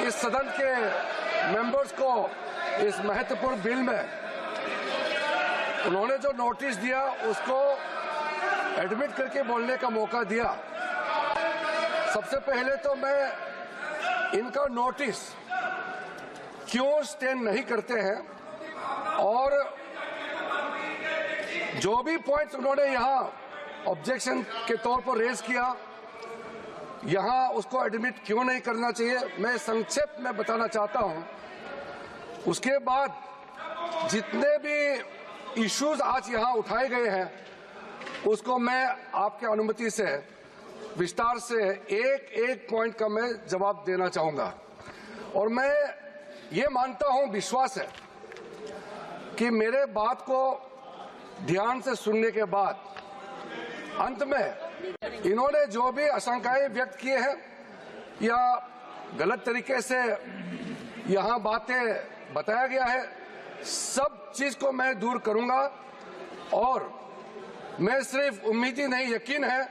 इस सदन के मेंबर्स को इस महत्वपूर्ण बिल में उन्होंने जो नोटिस दिया उसको एडमिट करके बोलने का मौका दिया। सबसे पहले तो मैं इनका नोटिस क्यों स्टैंड नहीं करते हैं और जो भी पॉइंट्स उन्होंने यहाँ ऑब्जेक्शन के तौर पर रेज किया यहाँ उसको एडमिट क्यों नहीं करना चाहिए, मैं संक्षेप में बताना चाहता हूं। उसके बाद जितने भी इश्यूज आज यहाँ उठाए गए हैं उसको मैं आपके अनुमति से विस्तार से एक एक पॉइंट का मैं जवाब देना चाहूंगा। और मैं ये मानता हूं, विश्वास है कि मेरे बात को ध्यान से सुनने के बाद अंत में इन्होंने जो भी आशंकाएं व्यक्त किए हैं या गलत तरीके से यहाँ बातें बताया गया है, सब चीज को मैं दूर करूंगा। और मैं सिर्फ उम्मीद ही नहीं, यकीन है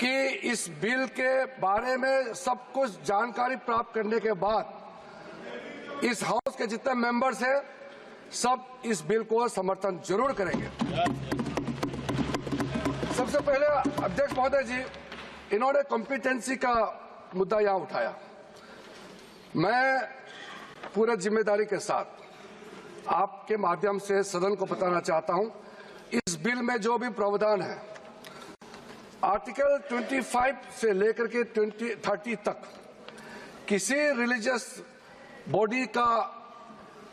कि इस बिल के बारे में सब कुछ जानकारी प्राप्त करने के बाद इस हाउस के जितने मेंबर्स हैं सब इस बिल को समर्थन जरूर करेंगे। सबसे पहले अध्यक्ष महोदय जी, इन्होंने कॉम्पिटेंसी का मुद्दा यहां उठाया। मैं पूरे जिम्मेदारी के साथ आपके माध्यम से सदन को बताना चाहता हूं, इस बिल में जो भी प्रावधान है आर्टिकल 25 से लेकर के 30 तक किसी रिलीजियस बॉडी का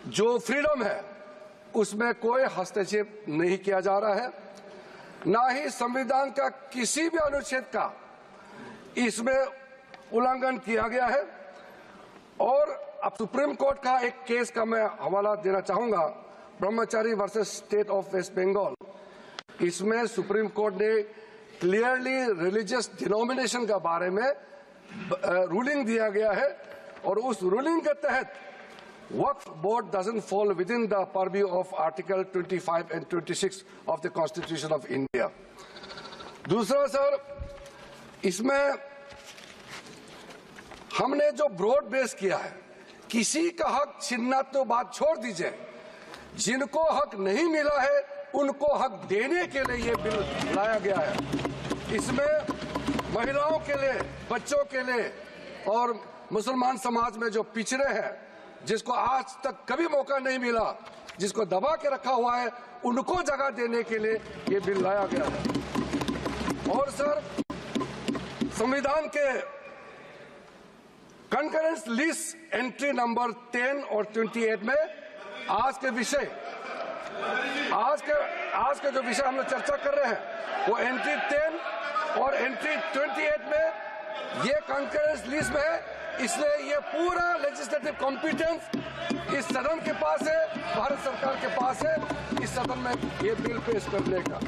जो फ्रीडम है उसमें कोई हस्तक्षेप नहीं किया जा रहा है, ना ही संविधान का किसी भी अनुच्छेद का इसमें उल्लंघन किया गया है। और अब सुप्रीम कोर्ट का एक केस का मैं हवाला देना चाहूंगा, Brahmachari versus state of West Bengal. इसमें सुप्रीम कोर्ट ने क्लियरली रिलीजियस डिनोमिनेशन के बारे में रूलिंग दिया गया है और उस रूलिंग के तहत वक्फ board doesn't fall within the purview of Article 25 and 26 of the Constitution of India. दूसरा सर, इसमें हमने जो ब्रॉड बेस किया है, किसी का हक छीनना तो बात छोड़ दीजिए, जिनको हक नहीं मिला है उनको हक देने के लिए ये बिल लाया गया है। इसमें महिलाओं के लिए, बच्चों के लिए और मुसलमान समाज में जो पिछड़े हैं, जिसको आज तक कभी मौका नहीं मिला, जिसको दबा के रखा हुआ है, उनको जगह देने के लिए ये बिल लाया गया है। और सर, संविधान के कंकरेंस लिस्ट एंट्री नंबर 10 और 28 में आज के जो विषय हम लोग चर्चा कर रहे हैं वो एंट्री 10 और एंट्री 28 में ये कंकरेंस लिस्ट में है। इसलिए ये पूरा लेजिस्लेटिव कॉम्पिटेंस इस सदन के पास है, भारत सरकार के पास है इस सदन में ये बिल पेश करने का।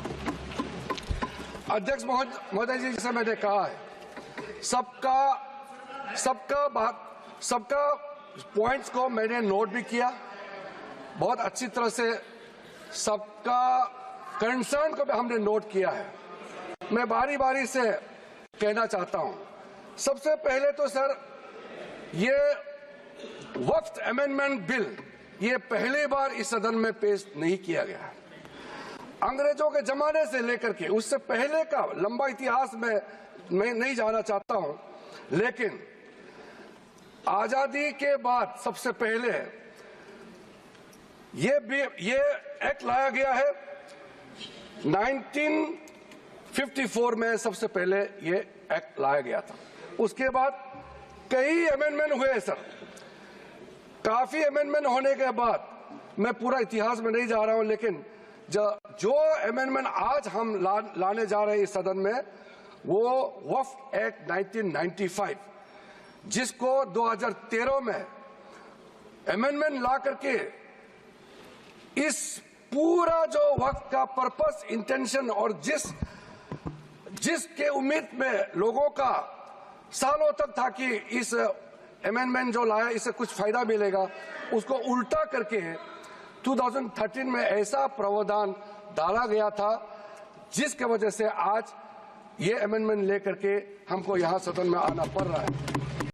अध्यक्ष महोदय जी, जैसे मैंने कहा है, सबका पॉइंट्स को मैंने नोट भी किया, बहुत अच्छी तरह से सबका कंसर्न को भी हमने नोट किया है। मैं बारी बारी से कहना चाहता हूं, सबसे पहले तो सर, ये वक्फ अमेंडमेंट बिल ये पहली बार इस सदन में पेश नहीं किया गया। अंग्रेजों के जमाने से लेकर के उससे पहले का लंबा इतिहास में मैं नहीं जाना चाहता हूं, लेकिन आजादी के बाद सबसे पहले ये एक्ट लाया गया है। 1954 में सबसे पहले ये एक्ट लाया गया था। उसके बाद कई अमेंडमेंट हुए सर। काफी अमेंडमेंट होने के बाद मैं पूरा इतिहास में नहीं जा रहा हूं, लेकिन जो अमेंडमेंट आज हम लाने जा रहे हैं इस सदन में वो वक्फ एक्ट 1995, जिसको 2013 में अमेंडमेंट ला करके इस पूरा जो वक्फ का पर्पस, इंटेंशन और जिसके उम्मीद में लोगों का सालों तक था कि इस अमेंडमेंट जो लाया इससे कुछ फायदा मिलेगा, उसको उल्टा करके 2013 में ऐसा प्रावधान डाला गया था जिसके वजह से आज ये अमेंडमेंट लेकर के हमको यहां सदन में आना पड़ रहा है।